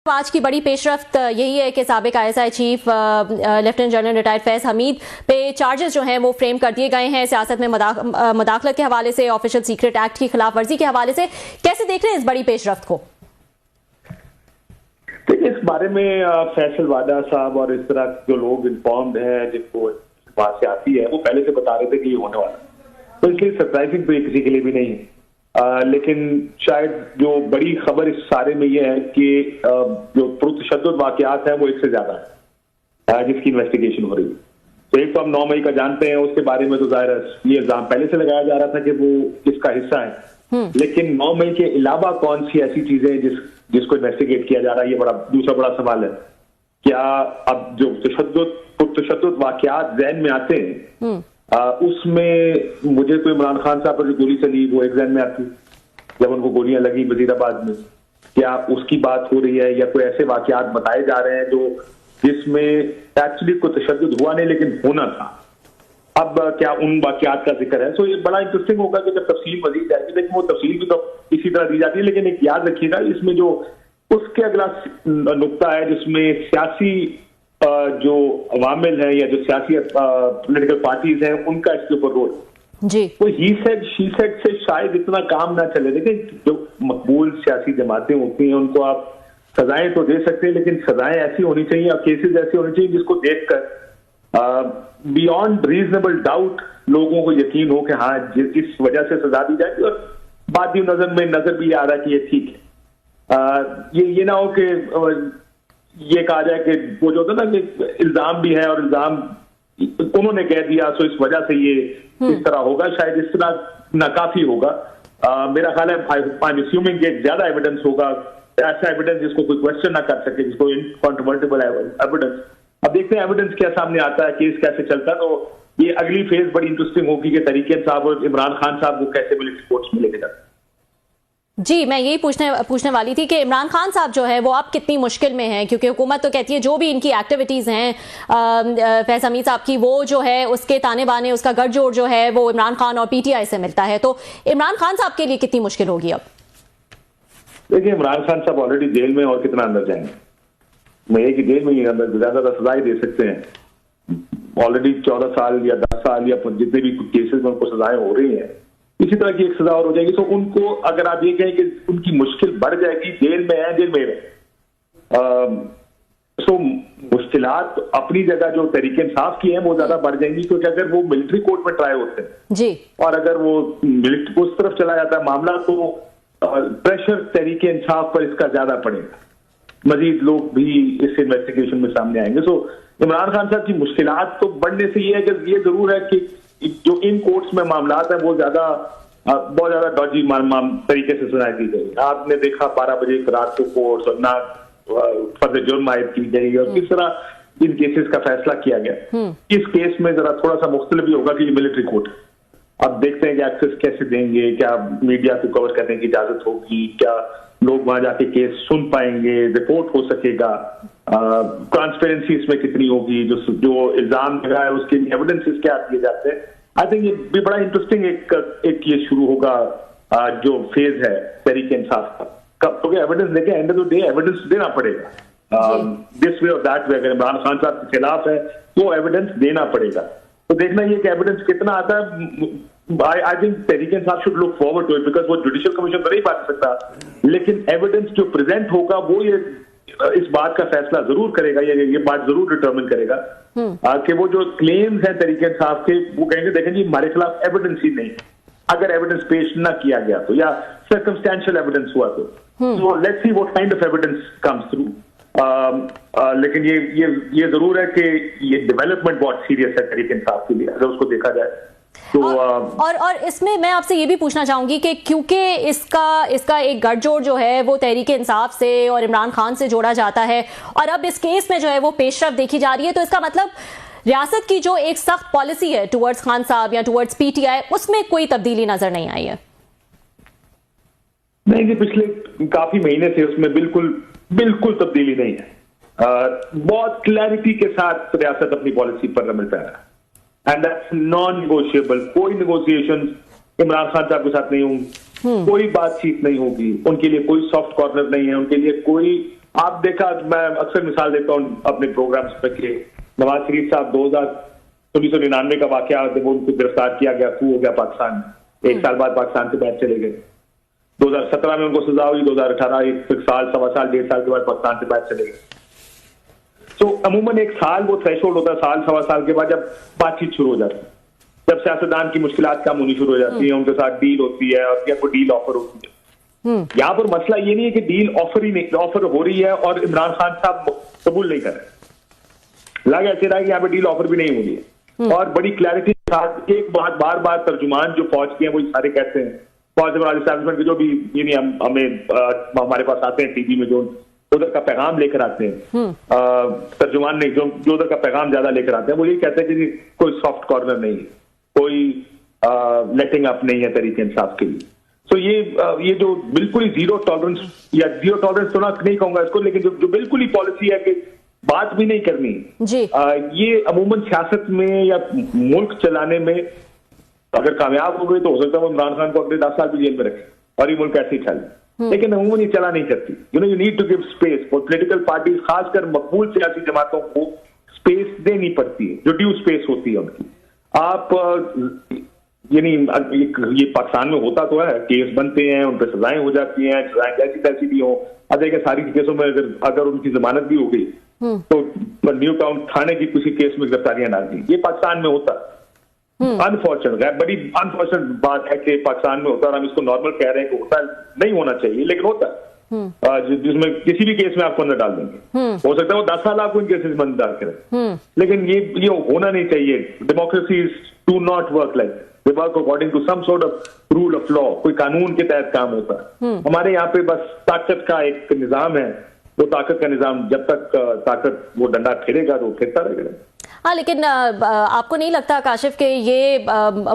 आज की बड़ी पेशरफ्त यही है कि साबिक ISI chief lieutenant general retired Faiz Hamid पे चार्जेस जो हैं वो फ्रेम कर दिए गए हैं सियासत में मुदाखलत के हवाले से, ऑफिशियल सीक्रेट एक्ट की खिलाफ वर्जी के हवाले से। कैसे देख रहे हैं इस बड़ी पेशरफ्त को? इस बारे में फैसल वादा साहब और इस तरह जो लोग इन्फॉर्म्ड हैं, जिनको बात से आती है, वो पहले से बता रहे थे कि ये होने वाला, तो इसलिए सरप्राइजिंग तो किसी के लिए भी नहीं है। लेकिन शायद जो बड़ी खबर इस सारे में ये है कि जो पुरतशद्दुद वाकयात हैं वो एक से ज्यादा है जिसकी इन्वेस्टिगेशन हो रही है। तो एक तो हम 9 मई का जानते हैं, उसके बारे में तो जाहिर है ये इल्जाम पहले से लगाया जा रहा था कि वो इसका हिस्सा है, लेकिन 9 मई के अलावा कौन सी ऐसी चीजें जिसको इन्वेस्टिगेट किया जा रहा है, ये दूसरा बड़ा सवाल है। क्या अब जो पुरतशद्दुद वाकयात ज़हन में आते हैं उसमें मुझे तो इमरान खान साहब पर जो गोली चली वो एक ज़हन में आती, जब उनको गोलियां लगी वजीराबाद में, क्या उसकी बात हो रही है, या कोई ऐसे वाकयात बताए जा रहे हैं जो जिसमें एक्चुअली कोई तशद्दुद हुआ नहीं लेकिन होना था। अब क्या उन वाकयात का जिक्र है? तो ये बड़ा इंटरेस्टिंग होगा कि जब तफसील मजीद जाएगी, लेकिन वो तफसील भी तो इसी तरह दी जाती है। लेकिन एक याद रखिएगा, इसमें जो उसके अगला नुक्ता है जिसमें सियासी जो अवामिल है या जो सियासी पॉलिटिकल पार्टीज हैं उनका इसके ऊपर रोल जी, वो ही सेड शी सेड से शायद इतना काम ना चले। लेकिन जो मकबूल सियासी जमातें होती हैं उनको आप सजाएं तो दे सकते हैं, लेकिन सजाएं ऐसी होनी चाहिए और केसेस ऐसे होने चाहिए जिसको देखकर बियॉन्ड रीजनेबल डाउट लोगों को यकीन हो कि हाँ इस वजह से सजा दी जाएगी, और बात नजर भी आ रहा है कि ये ठीक है। ये ना हो कि ये कहा जाए कि वो जो होता है ना कि इल्जाम भी है और इल्जाम उन्होंने कह दिया तो इस वजह से ये इस तरह होगा, शायद इस तरह नाकाफी होगा। मेरा ख्याल है आई एम अस्यूमिंग कि ज्यादा एविडेंस होगा, ऐसा एविडेंस जिसको कोई क्वेश्चन ना कर सके, जिसको इनकॉन्ट्रोवर्टिबल एविडेंस। अब देखते हैं एविडेंस क्या सामने आता है, केस कैसे चलता है। तो ये अगली फेज बड़ी इंटरेस्टिंग होगी कि तरीके साहब और इमरान खान साहब को कैसे मिलिट्री कोर्ट्स में लेके जाते। जी, मैं यही पूछने वाली थी कि इमरान खान साहब जो है वो आप कितनी मुश्किल में हैं, क्योंकि हुकूमत तो कहती है जो भी इनकी एक्टिविटीज़ हैं फैज हमीद साहब की, वो जो है उसके ताने बाने, उसका गठजोड़ जो है वो इमरान खान और पीटीआई से मिलता है। तो इमरान खान साहब के लिए कितनी मुश्किल होगी अब? देखिए, इमरान खान साहब ऑलरेडी जेल में, और कितना अंदर जाएंगे? मैं एक ही जेल में ही अंदर ज्यादा सजाएं दे सकते हैं। ऑलरेडी 14 साल या 10 साल या जितने भी केसेस में उनको सजाएं हो रही हैं, इसी तरह की एक सजा और हो जाएगी। तो उनको अगर आप ये कहें कि उनकी मुश्किल बढ़ जाएगी, जेल में है, जेल में है, सो मुश्किलात अपनी जगह जो तरीके इंसाफ की है वो ज्यादा बढ़ जाएंगी, क्योंकि अगर वो मिलिट्री कोर्ट में ट्राई होते हैं जी, और अगर वो मिलिट्री उस तरफ चला जाता है मामला, तो प्रेशर तरीके इंसाफ पर इसका ज्यादा पड़ेगा, मजीद लोग भी इस इन्वेस्टिगेशन में सामने आएंगे। सो इमरान खान साहब की मुश्किलात तो बढ़ने से ये है कि ये जरूर है कि जो इन कोर्ट्स में मामलात हैं वो बहुत ज्यादा डॉजी तरीके से सुनाई दी गई। आपने देखा 12 बजे रात को कोर्ट्स और ना फर्ज जुर्म आयद की गई, और किस तरह इन केसेस का फैसला किया गया। इस केस में जरा थोड़ा सा मुख्तलिफ भी होगा कि मिलिट्री कोर्ट, अब देखते हैं कि एक्सेस कैसे देंगे, क्या मीडिया को कवर करने की इजाजत होगी, क्या लोग वहां जाके केस सुन पाएंगे, रिपोर्ट हो सकेगा, ट्रांसपेरेंसी इसमें कितनी होगी, जो इल्जाम लगा है उसके एविडेंसेस क्या दिए जाते हैं। आई थिंक ये भी बड़ा इंटरेस्टिंग एक ये शुरू होगा जो फेज है तरीके इंसाफ का, क्योंकि एविडेंस देके end of the day evidence देना पड़ेगा दिस वे और दैट वे। अगर इमरान खान साहब के खिलाफ है तो एविडेंस देना पड़ेगा, तो देखना ये कि एविडेंस कितना आता है। आई थिंक तरीके इंसाफ should look forward to it, because वो जुडिशियल कमीशन तो नहीं बात सकता, लेकिन एविडेंस जो प्रेजेंट होगा वो ये इस बात का फैसला जरूर करेगा, ये बात जरूर डिटरमिन करेगा कि वो जो क्लेम्स हैं तरीके इंसाफ के, वो कहेंगे देखें जी हमारे खिलाफ एविडेंस ही नहीं, अगर एविडेंस पेश ना किया गया तो, या सर्कमस्टेंशियल एविडेंस हुआ तो let's see what kind of evidence comes through. लेकिन ये जरूर है कि ये डेवलपमेंट बहुत सीरियस है तरीके इंसाफ के लिए, अगर उसको देखा जाए तो। और इसमें मैं आपसे ये भी पूछना चाहूंगी कि क्योंकि इसका एक गठजोड़ जो है वो तहरीक इंसाफ से और इमरान खान से जोड़ा जाता है, और अब इस केस में जो है वो पेशरफ्त देखी जा रही है, तो इसका मतलब रियासत की जो एक सख्त पॉलिसी है टुवर्ड्स खान साहब या टुवर्ड्स पीटीआई, उसमें कोई तब्दीली नजर नहीं आई है? नहीं जी, पिछले काफी महीने से उसमें बिल्कुल तब्दीली नहीं है। बहुत क्लैरिटी के साथ रियासत अपनी पॉलिसी पर अमल कर रहा है, एंड दैट्स नॉन निगोशिएबल। कोई निगोशिएशन इमरान खान साहब के साथ नहीं होंगी, कोई बातचीत नहीं होगी, उनके लिए कोई सॉफ्ट कॉर्नर नहीं है, उनके लिए कोई आप देखा, मैं अक्सर मिसाल देता हूँ अपने प्रोग्राम्स पे कि नवाज शरीफ साहब 1999 का वाकया जब उनको गिरफ्तार किया गया, कू हो गया पाकिस्तान में, 1 साल बाद पाकिस्तान से बाहर चले गए। 2017 में उनको सजा हुई, 2018 1 साल, 1.25 साल, 1.5 साल के बाद पाकिस्तान से बाहर चले गए। तो अमूमन 1 साल वो थ्रेशोल्ड होता है, साल 1.25 साल के बाद जब बातचीत शुरू हो जाती है, जब सियासतदान की मुश्किलात कम होनी शुरू हो जाती है, उनके साथ डील होती है और या कोई डील ऑफर होती है। यहाँ पर मसला ये नहीं है कि डील ऑफर हो रही है और इमरान खान साहब कबूल नहीं कर रहे। लग ऐसे रहा है कि यहाँ पे डील ऑफर भी नहीं हो रही है। और बड़ी क्लैरिटी के साथ एक बात बार बार तर्जुमान जो फौज के हैं वो सारे कहते हैं, फौज एस्टैब्लिशमेंट के जो भी हमें हमारे पास आते हैं टीवी में, जो उधर का पैगाम लेकर आते हैं, तर्जुमान नहीं, जो उधर का पैगाम ज्यादा लेकर आते हैं, वो ये कहते हैं कि कोई सॉफ्ट कॉर्नर नहीं है, कोई लेटिंग अप नहीं है तरीके इंसाफ के लिए। तो ये जो बिल्कुल ही जीरो टॉलरेंस, या जीरो टॉलरेंस तो ना नहीं कहूंगा इसको, लेकिन जो बिल्कुल ही पॉलिसी है कि बात भी नहीं करनी जी। ये अमूमन सियासत में या मुल्क चलाने में अगर कामयाब हो गई तो हो सकता है इमरान खान को अगले 10 साल भी जेल में रखे और ये मुल्क ऐसे ही चले, लेकिन अमूमन ये चला नहीं करती। You need to give space for political parties, खासकर मकबूल सियासी जमातों को स्पेस देनी पड़ती है, जो ड्यू स्पेस होती है उनकी। आप ये पाकिस्तान में होता तो है, केस बनते हैं, उन पर सजाएं हो जाती हैं, सजाएं जैसी तैसी भी हो। अब देखिए सारी केसों में अगर उनकी जमानत भी हो गई तो न्यू टाउन थाने की किसी केस में गिरफ्तारियां डाल दी। ये पाकिस्तान में होता अनफॉर्चुनेट है, बड़ी अनफॉर्चुनेट बात है कि पाकिस्तान में होता है। हम इसको नॉर्मल कह रहे हैं कि होता नहीं होना चाहिए, लेकिन होता है, जिसमें किसी भी केस में आपको अंदर डाल देंगे। हो सकता है वो 10 साल आपको इन केसेस में अंदर डाल करें, लेकिन ये होना नहीं चाहिए। Democracies do not work like, they work according to some sort of rule of law, कोई कानून के तहत काम होता है। हमारे यहाँ पे बस ताकत का एक निजाम है, वो ताकत का निजाम जब तक ताकत वो डंडा फिरेगा तो फिरता रहेगा। हाँ, लेकिन आपको नहीं लगता काशिफ के ये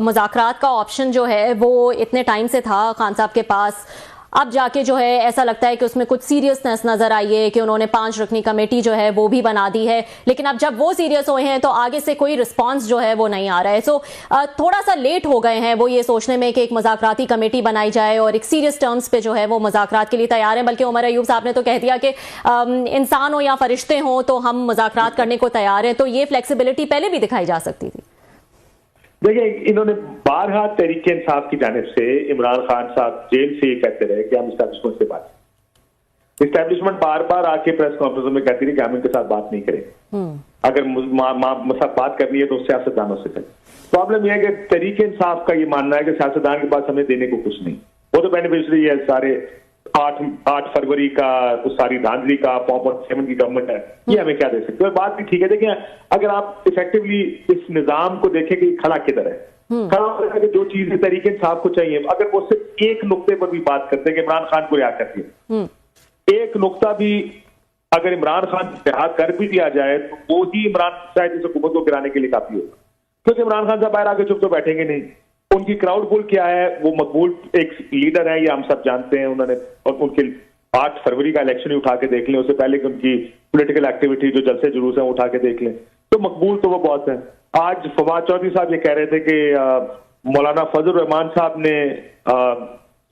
मुज़ाकरात का ऑप्शन जो है वो इतने टाइम से था खान साहब के पास, अब जाके जो है ऐसा लगता है कि उसमें कुछ सीरियसनेस नजर आई है कि उन्होंने 5 रुकनी कमेटी जो है वो भी बना दी है, लेकिन अब जब वो सीरियस हुए हैं तो आगे से कोई रिस्पांस जो है वो नहीं आ रहा है। सो थोड़ा सा लेट हो गए हैं वो ये सोचने में कि एक मुज़ाकराती कमेटी बनाई जाए और एक सीरियस टर्म्स पे जो है वो मुज़ाकरात के लिए तैयार है। बल्कि उमर अयूब साहब ने तो कह दिया कि इंसान हो या फरिश्ते हो तो हम मुज़ाकरात करने को तैयार हैं। तो ये फ्लेक्सिबिलिटी पहले भी दिखाई जा सकती थी। देखिए, इन्होंने बारहा तहरीके इंसाफ की जानिब से इमरान खान साहब जेल से ये कहते रहे कि हम इस्टेब्लिशमेंट से बात, इस्टेब्लिशमेंट बार बार आके प्रेस कॉन्फ्रेंस में कहती रही कि हम इनके साथ बात नहीं करें, अगर साथ बात करनी है तो सियासतदानों से करें। प्रॉब्लम यह है कि तहरीके इंसाफ का ये मानना है कि सियासतदान के पास हमें देने को कुछ नहीं, वो तो बेनिफिशरी है सारे 8 फरवरी का, उस सारी धांधली का, 4.7 की गवर्नमेंट है, ये हमें क्या दे सकते हैं। बात भी ठीक है। देखिए, अगर आप इफेक्टिवली इस निजाम को देखें कि खड़ा किधर है, खड़ा है कि जो चीजें तरीके इंसाफ को चाहिए, अगर वो सिर्फ एक नुक्ते पर भी बात करते हैं कि इमरान खान को रिहा कर दिया, एक नुक्ता भी अगर इमरान खान रिहा कर भी दिया जाए तो वो ही इमरान शायद इस हुकूमत को गिराने के लिए काफी होगा, क्योंकि इमरान खान साहब बाहर आके चुप तो बैठेंगे नहीं। उनकी क्राउड पुल क्या है, वो मकबूल एक लीडर है, ये हम सब जानते हैं। उन्होंने उनके 8 फरवरी का इलेक्शन ही उठा के देख लें, उससे पहले कि उनकी पॉलिटिकल एक्टिविटी जो जलसे जुलूस है उठा के देख लें, तो मकबूल तो वो बहुत है। आज फवाद चौधरी साहब ये कह रहे थे कि मौलाना फजल रहमान साहब ने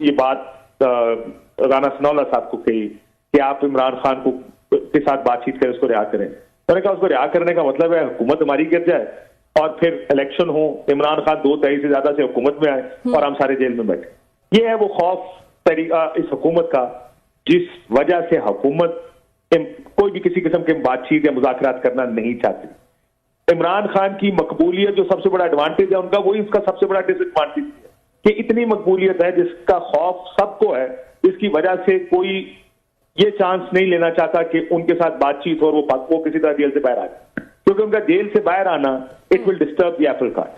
ये बात राना सनाउल्लाह साहब को कही कि आप इमरान खान को के साथ बातचीत करें, उसको रिहा करें। मैंने कहा उसको रिहा करने का मतलब है हुकूमत हमारी गिर जाए और फिर इलेक्शन हो, इमरान खान 2 तिहाई से ज्यादा से हुकूमत में आए और हम सारे जेल में बैठे। ये है वो खौफ तरीका इस हुकूमत का, जिस वजह से हुकूमत कोई भी किसी किस्म की बातचीत या मुज़ाकरात करना नहीं चाहती। इमरान खान की मकबूलियत जो सबसे बड़ा एडवांटेज है उनका, वही उसका सबसे बड़ा डिसएडवांटेज है कि इतनी मकबूलियत है जिसका खौफ सबको है, जिसकी वजह से कोई ये चांस नहीं लेना चाहता कि उनके साथ बातचीत हो और वो किसी तरह जेल से बाहर आ जाए, क्योंकि उनका जेल से बाहर आना it will disturb the Apple cart.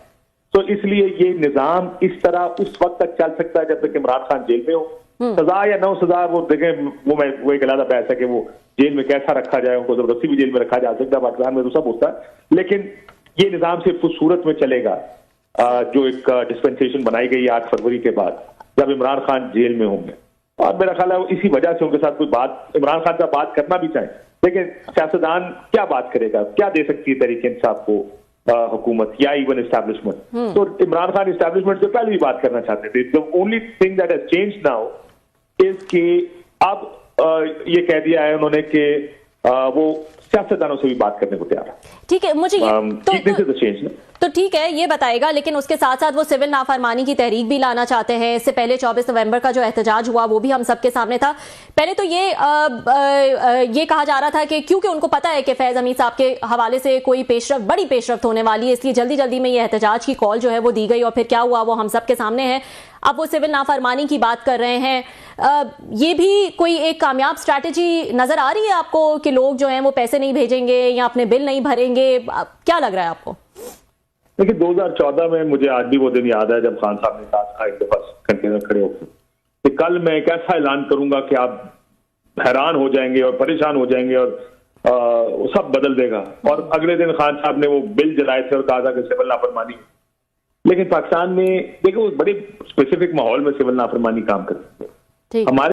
तो इसलिए ये निजाम इस तरह उस वक्त तक चल सकता है जब तक इमरान खान जेल में हो। सजा या न सजा वो देखें, वो एक अलग बहस है कि वो जेल में कैसा रखा जाए, उनको जबरदस्ती भी जेल में रखा जा सकता है, पाकिस्तान में तो सब होता है, लेकिन ये निजाम सिर्फ उस सूरत में चलेगा जो एक डिस्पेंसेशन बनाई गई 8 फरवरी के बाद, जब इमरान खान जेल में होंगे। और मेरा ख्याल है इसी वजह से उनके साथ कोई बात, इमरान खान का बात करना भी चाहे, लेकिन सियासतदान क्या बात करेगा, क्या दे सकती है तरीके इंसाफ को हुकूमत या इवन एस्टैब्लिशमेंट। तो इमरान खान एस्टैब्लिशमेंट से पहले भी बात करना चाहते थे। The only thing that has changed now is कि अब ये कह दिया है उन्होंने कि वो सियासतदानों से भी बात करने को तैयार है। ठीक है, मुझे तो ठीक है, ये बताएगा, लेकिन उसके साथ साथ वो सिविल नाफरमानी की तहरीक भी लाना चाहते हैं। इससे पहले 24 नवंबर का जो एहतजाज हुआ वो भी हम सबके सामने था। पहले तो ये कहा जा रहा था कि क्योंकि उनको पता है कि फैज हमीद साहब के हवाले से कोई बड़ी पेशरफ्त होने वाली है, इसलिए जल्दी जल्दी में ये एहतजाज की कॉल जो है वो दी गई, और फिर क्या हुआ वो हम सबके सामने है। अब वो सिविल नाफरमानी की बात कर रहे हैं। ये भी कोई एक कामयाब स्ट्रैटेजी नजर आ रही है आपको कि लोग जो हैं वो पैसे नहीं भेजेंगे या अपने बिल नहीं भरेंगे? क्या लग रहा है आपको? देखिए 2014 में मुझे आज भी वो दिन याद है जब खान साहब ने कहा था एक दफा कंटेनर खड़े होकर कि कल मैं एक ऐसा ऐलान करूंगा कि आप हैरान हो जाएंगे और परेशान हो जाएंगे और सब बदल देगा। और अगले दिन खान साहब ने वो बिल जलाए थे और कहा था कि सिविल नाफरमानी। लेकिन पाकिस्तान में देखो बड़े स्पेसिफिक माहौल में सिविल नाफरमानी काम करती है। हमारे